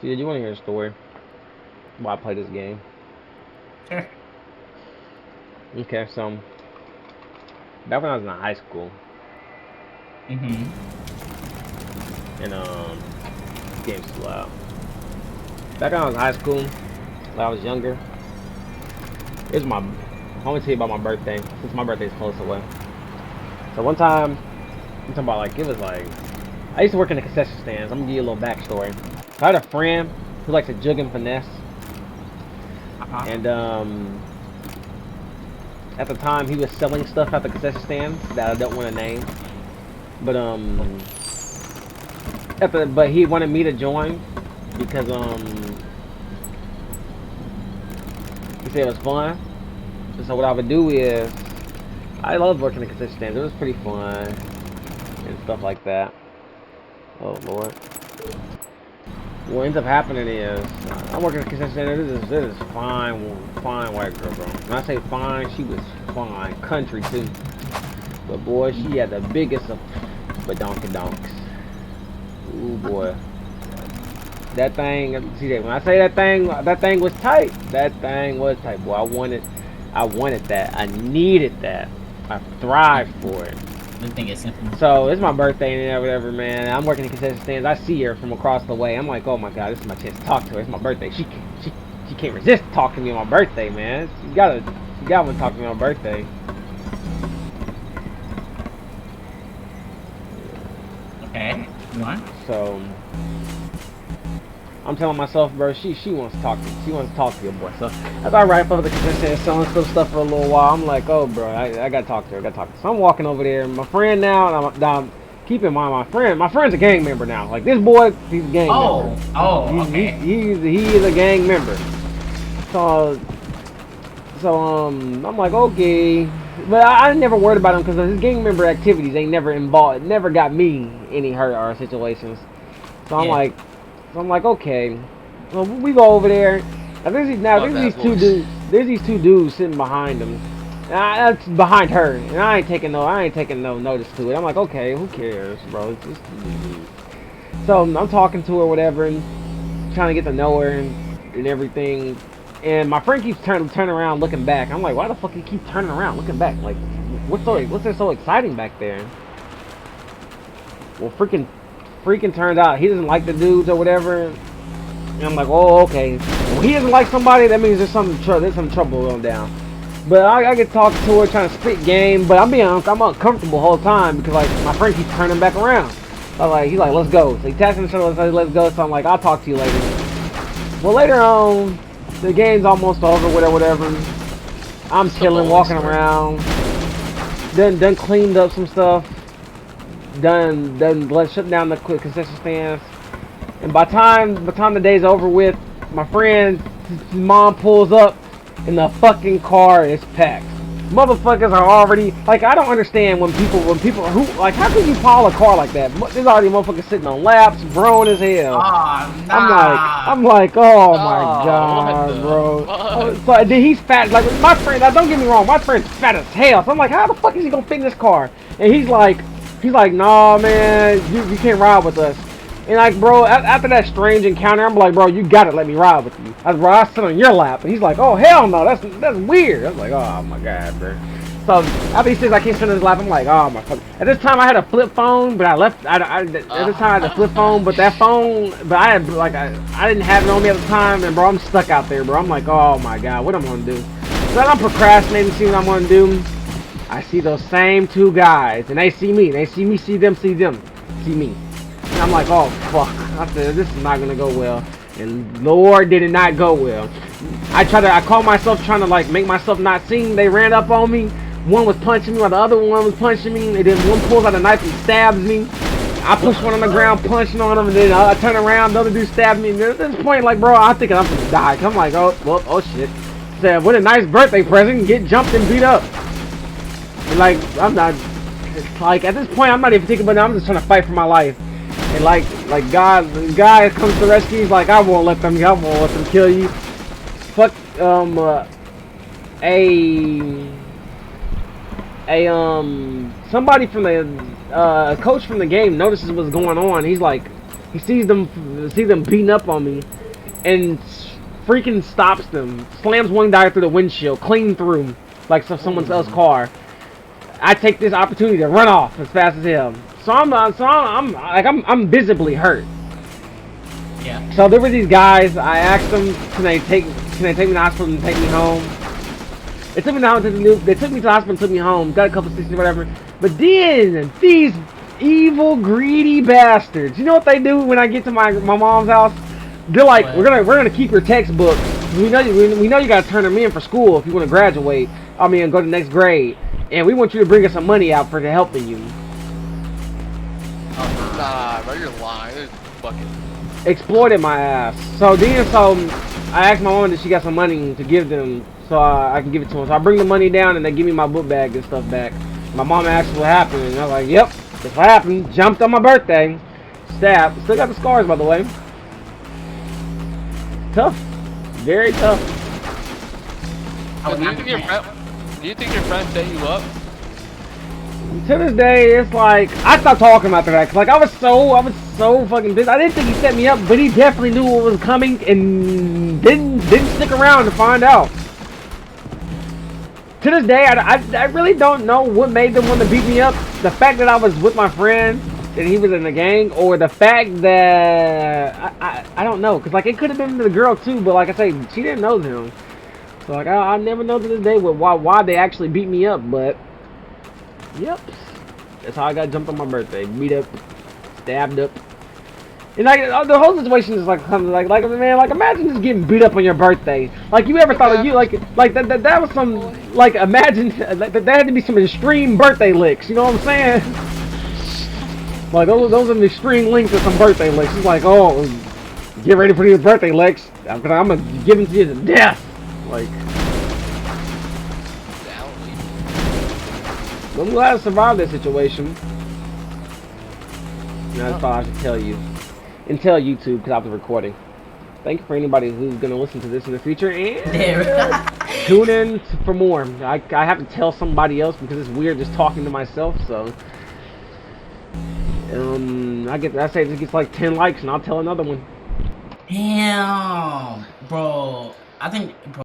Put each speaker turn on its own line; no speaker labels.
See, did you want to hear a story? Why I play this game?
Sure.
Okay, so back when I was in high school,
Mm-hmm.
and game's too loud. Back when I was in high school, when I was younger, it was my. I want to tell you about my birthday since my birthday's close away. So one time, I'm talking about like it was like I used to work in the concession stands. I'm gonna give you a little backstory. So I had a friend who likes to jug and finesse,
Uh-huh.
and at the time he was selling stuff at the concession stands that I don't want to name, but but he wanted me to join because he said it was fun. So what I would do is I loved working the concession stands. It was pretty fun and stuff like that. Oh Lord. What ends up happening is I'm working at a concession stand. This is fine, fine white girl, bro. When I say fine, she was fine, country too. But boy, she had the biggest of badonkadonks. Ooh boy, that thing. See that? When I say that thing was tight. That thing was tight, boy. I wanted that. I needed that. I thrived for it.
The thing is simple.
So it's my birthday and whatever, man. I'm working in concession stands. I see her from across the way. I'm like, oh my god, this is my chance to talk to her. It's my birthday. She can't resist talking to me on my birthday, man. You gotta want to talk to me on my birthday.
Okay. You want?
So I'm telling myself, bro, she wants to talk to she wants to talk to your boy. So as I ride up the concession stand, selling some stuff for a little while, I'm like, oh bro, I gotta talk to her. I gotta talk to her. So I'm walking over there. My friend now, and I'm keep in mind my friend's a gang member now. Like this boy, he's a gang member.
Oh. Oh. Okay.
He is a gang member. So I'm like, okay, but I never worried about him because his gang member activities ain't never involved, never got me any hurt or situations. So I'm
Yeah.
like, okay, well, we go over there.
Love
There's
that
these two
voice.
dudes. There's these two dudes sitting behind him. That's behind her, and I ain't taking no notice to it. I'm like, okay, who cares, bro? It's just, so I'm talking to her, whatever, and trying to get to know her and everything. And my friend keeps turning around, looking back. I'm like, why the fuck he keep turning around, looking back? Like, what's there so exciting back there? Well, freaking turns out he doesn't like the dudes or whatever. And I'm like, oh, okay. When he doesn't like somebody, that means there's some trouble going down. But I get talking to her, trying to spit game. But I'm uncomfortable the whole time because like my friend keeps turning back around. He's like, let's go. So he taps me on the shoulder and says, let's go. So I'm like, I'll talk to you later. Well, later on, the game's almost over, whatever. I'm
It's a
chilling,
boring
walking
story.
around. Done cleaned up some stuff. Done let shut down the concession stands. And by time the day's over with, my friend's mom pulls up, and the fucking car is packed. Motherfuckers are already like I don't understand when people who like how could you pile a car like that? There's already motherfuckers sitting on laps, grown as hell.
Oh, nah.
I'm like, oh my
Oh, what
god,
the
bro.
fuck?
So then he's fat. Like my friend, now don't get me wrong, my friend's fat as hell. So I'm like, how the fuck is he gonna fit in this car? And he's like, nah, man, you can't ride with us. And like, bro, after that strange encounter, I'm like, bro, you gotta let me ride with you. I sit on your lap, and he's like, oh hell no, that's weird. I was like, oh my god, bro. So after he says I can't sit on his lap, I'm like, oh my fuck. At this time I had a flip phone, but I left. At this time I had a flip phone, but that phone, but I had like I didn't have it on me at the time, and bro, I'm stuck out there, bro. I'm like, oh my god, what am I gonna do? So then I'm procrastinating, see what I'm gonna do. I see those same two guys, and they see me. They see me, see them, see me. And I'm like, oh fuck. I said, this is not gonna go well. And Lord, did it not go well. I called myself trying to like make myself not seen. They ran up on me. One was punching me while the other one was punching me. And then one pulls out a knife and stabs me. I push one on the ground, punching on him, and then I turn around, the other dude stabbed me. And at this point, like, bro, I'm thinking I'm gonna die. I'm like, oh, well, oh shit. Said, what a nice birthday present. Get jumped and beat up. And like, I'm not, like, at this point, I'm not even thinking about it. I'm just trying to fight for my life. And like God, the guy comes to rescue. He's like, I won't let them kill you. Fuck, a somebody from the coach from the game notices what's going on. He's like, he sees them beating up on me, and freaking stops them. Slams one guy through the windshield, clean through, like someone else's car. I take this opportunity to run off as fast as him. So I'm visibly hurt.
Yeah.
So there were these guys. I asked them, can they take me to the hospital and take me home? They took me to the hospital. They took me to the hospital and took me home. Got a couple stitches, whatever. But then these evil, greedy bastards. You know what they do when I get to my mom's house? They're like,
What?
we're gonna keep your textbooks. We know you gotta turn them in for school if you want to graduate. I mean, go to the next grade. And we want you to bring us some money out for helping you.
Nah, bro, you're lying. There's fucking.
Exploited my ass. So I asked my mom if she got some money to give them, so I can give it to them. So I bring the money down and they give me my book bag and stuff back. My mom asked what happened, and I was like, "Yep, that's what happened. Jumped on my birthday, stabbed. Still got the scars, by the way. Tough, very tough."
I
Do
was
you
not
think your
prepared.
friend? Do you think your friend set you up?
To this day, it's like I stopped talking after that. Cause like I was so fucking pissed. I didn't think he set me up, but he definitely knew what was coming and didn't stick around to find out. To this day, I really don't know what made them want to beat me up. The fact that I was with my friend and he was in the gang, or the fact that I don't know. Cause like it could have been the girl too, but like I say, she didn't know them. So like I never know to this day why they actually beat me up, but. Yep, that's how I got jumped on my birthday. Beat up, stabbed up, and like the whole situation is like man, like imagine just getting beat up on your birthday. Like you ever thought of you like that was some like imagine that had to be some extreme birthday licks. You know what I'm saying? Like those are the extreme links of some birthday licks. It's like, oh, get ready for these birthday licks. I'm gonna give them to you to death. Like. I'm glad I survived that situation. Now that's all I should tell you. And tell YouTube because I was recording. Thank you for anybody who's going to listen to this in the future. And tune in for more. I have to tell somebody else because it's weird just talking to myself. So I say it gets like 10 likes and I'll tell another one.
Damn, bro. I think, bro.